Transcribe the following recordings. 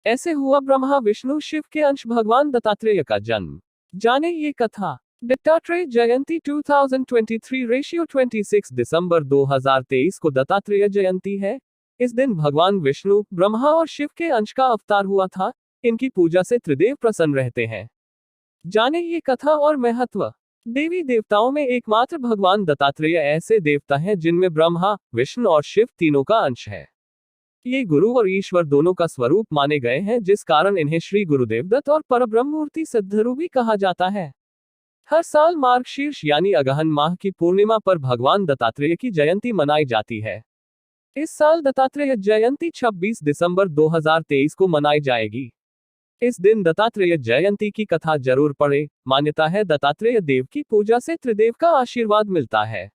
ऐसे हुआ ब्रह्मा विष्णु शिव के अंश भगवान दत्तात्रेय का जन्म। जाने ये कथा। दत्तात्रेय जयंती 2023 रेशियो 26 दिसंबर 2023 को दत्तात्रेय जयंती है। इस दिन भगवान विष्णु ब्रह्मा और शिव के अंश का अवतार हुआ था। इनकी पूजा से त्रिदेव प्रसन्न रहते हैं। जाने ये कथा और महत्व। देवी देवताओं में एकमात्र भगवान दत्तात्रेय ऐसे देवता हैं जिनमें ब्रह्मा विष्णु और शिव तीनों का अंश है। ये गुरु और ईश्वर दोनों का स्वरूप माने गए हैं, जिस कारण इन्हें श्री गुरुदेव दत्त और परब्रह्ममूर्ति सिद्धरू भी कहा जाता है। हर साल मार्गशीर्ष यानी अगहन माह की पूर्णिमा पर भगवान दत्तात्रेय की जयंती मनाई जाती है। इस साल दत्तात्रेय जयंती 26 दिसंबर 2023 को मनाई जाएगी। इस दिन दत्तात्रेय जयंती की कथा जरूर पढ़े। मान्यता है दत्तात्रेय देव की पूजा से त्रिदेव का आशीर्वाद मिलता है।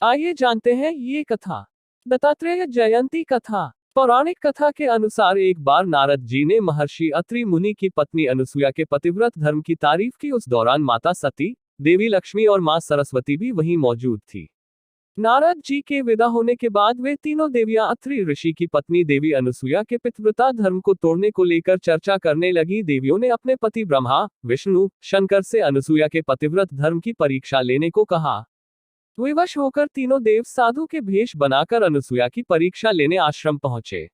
आइए जानते हैं ये कथा। दत्तात्रेय जयंती कथा। पौराणिक कथा के अनुसार एक बार नारद जी ने महर्षि अत्रि मुनि की पत्नी अनुसुईया के पतिव्रत धर्म की तारीफ की। उस दौरान माता सती, देवी लक्ष्मी और मां सरस्वती भी वहीं मौजूद थी। नारद जी के विदा होने के बाद वे तीनों देवियां अत्रि ऋषि की पत्नी देवी अनुसुईया के पतिव्रता धर्म को तोड़ने को लेकर चर्चा करने लगी। देवियों ने अपने पति ब्रह्मा विष्णु शंकर से अनुसुईया के पतिव्रत धर्म की परीक्षा लेने को कहा। विवश होकर तीनों देव साधु के भेष बनाकर अनुसुईया की परीक्षा लेने आश्रम पहुंचे।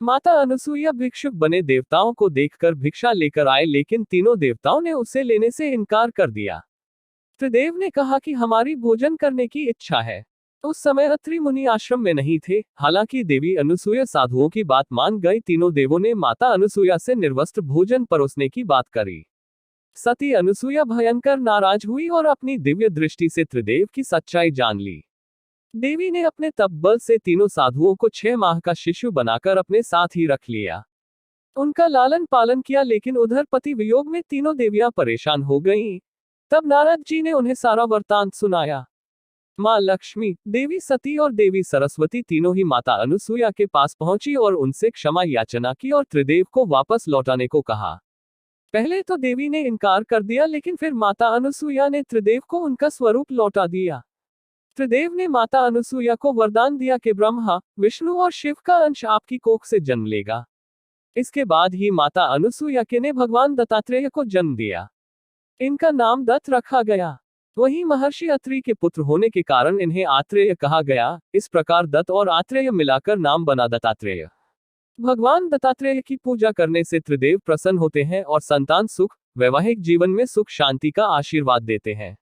माता अनुसुईया भिक्षुक बने देवताओं को देखकर भिक्षा लेकर आए, लेकिन तीनों देवताओं ने उसे लेने से इनकार कर दिया। त्रिदेव ने कहा कि हमारी भोजन करने की इच्छा है। उस समय अत्रि मुनि आश्रम में नहीं थे। हालांकि देवी अनुसुईया साधुओं की बात मान गई। तीनों देवों ने माता अनुसुईया से निर्वस्त्र भोजन परोसने की बात करी। सती अनुसुईया भयंकर नाराज हुई और अपनी दिव्य दृष्टि से त्रिदेव की सच्चाई जान ली। देवी ने अपने तप बल से तीनों साधुओं को 6 माह का शिशु बनाकर अपने साथ ही रख लिया। उनका लालन पालन किया, लेकिन उधर पति वियोग में तीनों देवियां परेशान हो गईं। तब नारद जी ने उन्हें सारा वृत्तांत सुनाया। मां लक्ष्मी, देवी सती और देवी सरस्वती तीनों ही माता अनुसुईया के पास पहुंची और उनसे क्षमा याचना की और त्रिदेव को वापस लौटाने को कहा। पहले तो देवी ने इनकार कर दिया, लेकिन फिर माता अनुसुईया ने त्रिदेव को उनका स्वरूप लौटा दिया। त्रिदेव ने माता अनुसुईया को वरदान दिया कि ब्रह्मा विष्णु और शिव का अंश आपकी कोख से जन्म लेगा। इसके बाद ही माता अनुसुईया ने भगवान दत्तात्रेय को जन्म दिया। इनका नाम दत्त रखा गया। वहीं महर्षि अत्रि के पुत्र होने के कारण इन्हें आत्रेय कहा गया। इस प्रकार दत्त और आत्रेय मिलाकर नाम बना दत्तात्रेय। भगवान दत्तात्रेय की पूजा करने से त्रिदेव प्रसन्न होते हैं और संतान सुख, वैवाहिक जीवन में सुख शांति का आशीर्वाद देते हैं।